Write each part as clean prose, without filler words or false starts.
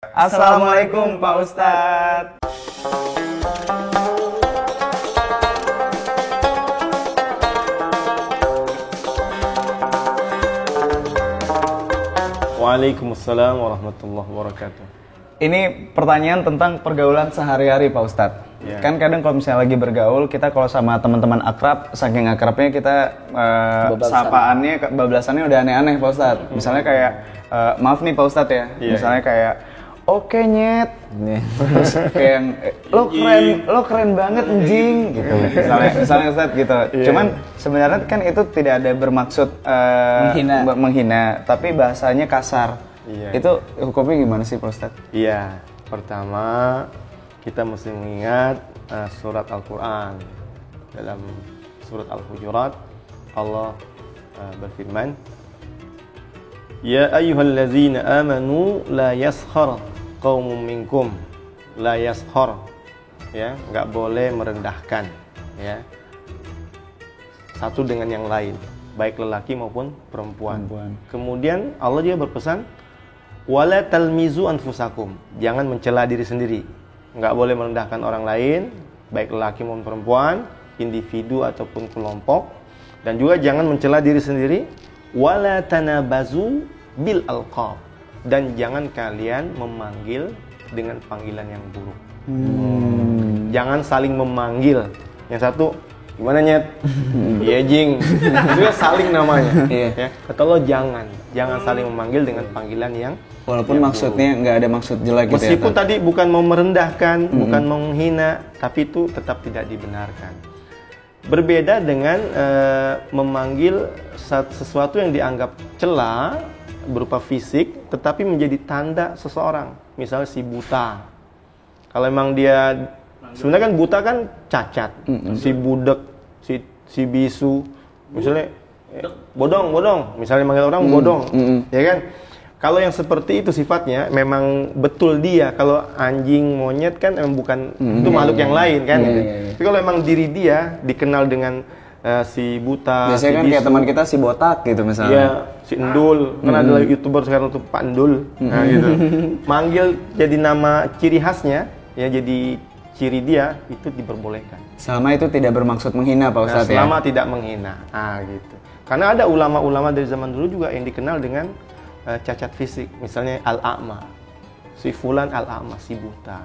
Assalamualaikum Pak Ustadz. Waalaikumsalam warahmatullahi wabarakatuh. Ini pertanyaan tentang pergaulan sehari-hari Pak Ustadz. Ya. Kan kadang kalau misalnya lagi bergaul, kita kalau sama teman-teman akrab, saking akrabnya kita sapaannya, bablasannya udah aneh-aneh Pak Ustadz. Misalnya kayak, maaf nih Pak Ustadz ya, misalnya kayak oke nyet, terus kayak yang, lo keren banget anjing gitu, misalnya Ustadz gitu. Cuman sebenarnya kan itu tidak ada bermaksud menghina, tapi bahasanya kasar. Itu hukumnya gimana sih Pak Ustadz? Iya, pertama kita mesti mengingat surat Al-Quran. Dalam surat Al-Hujurat Allah berfirman, Ya ayyuhallazina amanu la yaskhar qaumun minkum, la yaskhar, ya, nggak boleh merendahkan, ya, satu dengan yang lain, baik lelaki maupun perempuan. Kemudian Allah juga berpesan, wala talmizu anfusakum, jangan mencela diri sendiri, nggak boleh merendahkan orang lain, baik lelaki maupun perempuan, individu ataupun kelompok, dan juga jangan mencela diri sendiri. Wala tanabazu bil alqab, dan jangan kalian memanggil dengan panggilan yang buruk. Jangan saling memanggil. Yang satu, gimana nyet? Iya jing. Itu ya saling namanya. Ya. Kata Allah jangan saling memanggil dengan panggilan yang Walaupun maksudnya nggak ada maksud jelek gitu ya. Meskipun tadi bukan mau merendahkan, bukan mau menghina, tapi itu tetap tidak dibenarkan. Berbeda dengan memanggil sesuatu yang dianggap cela berupa fisik, tetapi menjadi tanda seseorang. Misalnya si buta. Kalau emang dia sebenarnya kan buta kan cacat, si budek, si bisu, misalnya bodong, misalnya manggil orang bodong, ya kan? Kalau yang seperti itu sifatnya memang betul dia. Kalau anjing, monyet kan emang bukan itu makhluk yang lain kan. Tapi kalau emang diri dia dikenal dengan si buta, biasanya si kan bisu, kayak teman kita si botak gitu misalnya. Ya, si Endul, kan ada YouTuber sekarang tuh Pak Endul. Nah, gitu. Manggil jadi nama ciri khasnya, ya jadi ciri dia, itu diperbolehkan. Selama itu tidak bermaksud menghina Pak Ustadz ya? Selama tidak menghina. Gitu. Karena ada ulama-ulama dari zaman dulu juga yang dikenal dengan cacat fisik, misalnya al-a'ma, si fulan al-a'ma, si buta,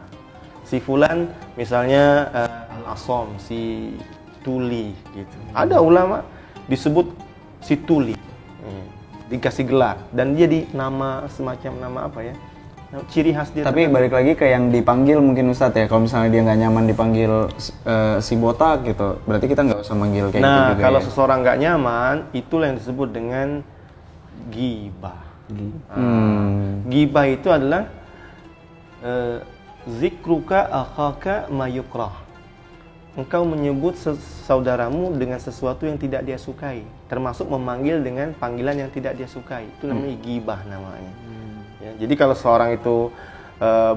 si fulan misalnya al-asom, si tuli gitu. Ada ulama disebut si tuli, dikasih gelar dan dia di nama semacam nama apa ya, ciri khas dia. Tapi balik lagi ke yang dipanggil mungkin Ustadz ya, kalau misalnya dia nggak nyaman dipanggil si botak gitu, berarti kita nggak usah manggil kayak gitu juga. Nah, kalau seseorang nggak nyaman, itulah yang disebut dengan ghibah. Ghibah itu adalah zikruka akhaka mayukrah. Engkau menyebut saudaramu dengan sesuatu yang tidak dia sukai, termasuk memanggil dengan panggilan yang tidak dia sukai. Itu namanya ghibah namanya. Ya, jadi kalau seorang itu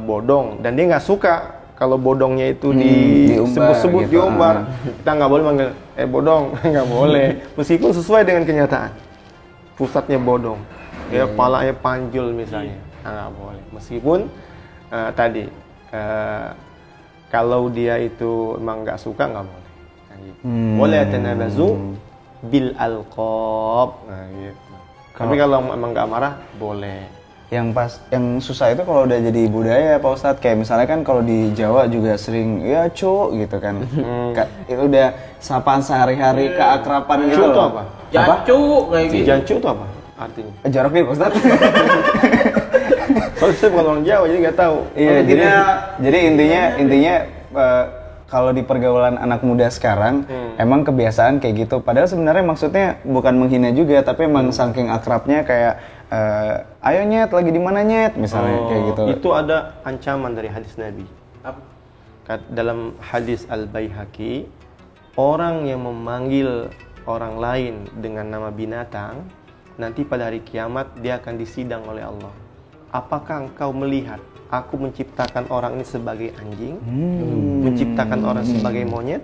bodong dan dia nggak suka kalau bodongnya itu disebut-sebut gitu, diumbar, kita nggak boleh manggil bodong, nggak boleh. Meskipun sesuai dengan kenyataan, pusatnya bodong. Ya, kepalanya panjul misalnya, nggak boleh. Meskipun tadi kalau dia itu emang nggak suka, nggak boleh. Boleh tanabazu bil alqab. Gitu. Tapi kalau emang nggak marah, boleh. Yang susah itu kalau udah jadi budaya Pak Ustadz, kayak misalnya kan kalau di Jawa juga sering ya cu gitu kan. Itu udah sapaan sehari-hari, keakraban gitu. Cu itu apa? Jancu kayak gitu. Jancu itu apa artinya? Jorok nih Pak Ustadz. Soalnya saya bukan orang Jawa jadi nggak tahu. Iya, jadi intinya kalau di pergaulan anak muda sekarang emang kebiasaan kayak gitu. Padahal sebenarnya maksudnya bukan menghina juga, tapi emang saking akrabnya kayak ayo nyet, lagi di mana nyet misalnya kayak gitu. Itu ada ancaman dari hadis Nabi. Dalam hadis Al-Baihaqi, orang yang memanggil orang lain dengan nama binatang, nanti pada hari kiamat dia akan disidang oleh Allah. Apakah engkau melihat aku menciptakan orang ini sebagai anjing, menciptakan orang sebagai monyet?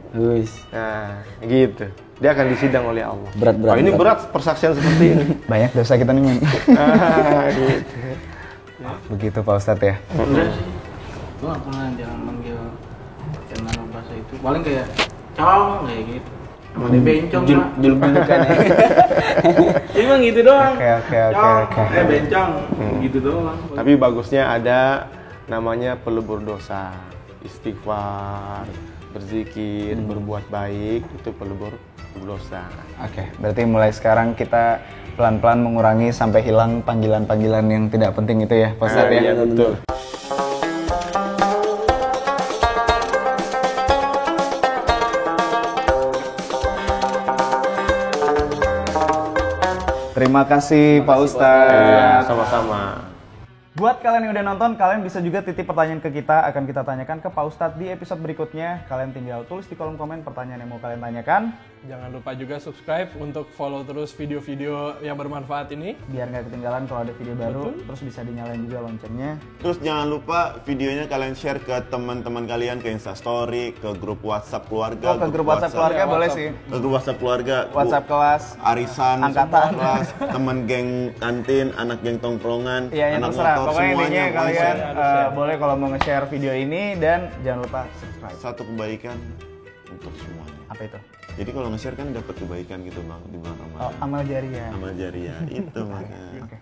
Nah, gitu. Dia akan disidang oleh Allah. Berat. Ini berat persaksian seperti ini. Banyak dosa kita nih. Gitu. Begitu Pak Ustadz ya. Enggak sih. Gue gak pernah jangan manggil nama bahasa itu. Paling kayak cong kayak gitu. Sama dia bencong lah. Juluk-julukan ya. Emang gitu doang. Oke. Bencong. Gitu doang. Tapi bagusnya ada namanya pelebur dosa, istighfar, berzikir, berbuat baik, itu pelebur dosa. Oke, berarti mulai sekarang kita pelan-pelan mengurangi sampai hilang panggilan-panggilan yang tidak penting itu ya, Pak Ustadz ya. Iya, betul. Terima kasih Pak Ustadz. Iya, sama-sama. Buat kalian yang udah nonton, kalian bisa juga titip pertanyaan ke kita, akan kita tanyakan ke Pak Ustadz di episode berikutnya. Kalian tinggal tulis di kolom komen pertanyaan yang mau kalian tanyakan. Jangan lupa juga subscribe untuk follow terus video-video yang bermanfaat ini. Biar nggak ketinggalan kalau ada video baru, terus bisa dinyalain juga loncengnya. Terus jangan lupa videonya kalian share ke teman-teman kalian, ke Instastory, ke grup WhatsApp keluarga. Oh, ke grup WhatsApp keluarga boleh sih. Ke grup WhatsApp keluarga. WhatsApp kelas, Arisan, angkatan. kelas, teman geng kantin, anak geng tongkrongan, Iya, yang anak terserah. motor, Pokoknya intinya semuanya kalian share. boleh kalau mau nge-share video ini dan jangan lupa subscribe. Satu kebaikan untuk semuanya. Apa itu? Jadi kalau nge-share kan dapat kebaikan gitu bang di bulan Oh, Ramadan. amal jariah. Amal jariah itu makanya. Oke.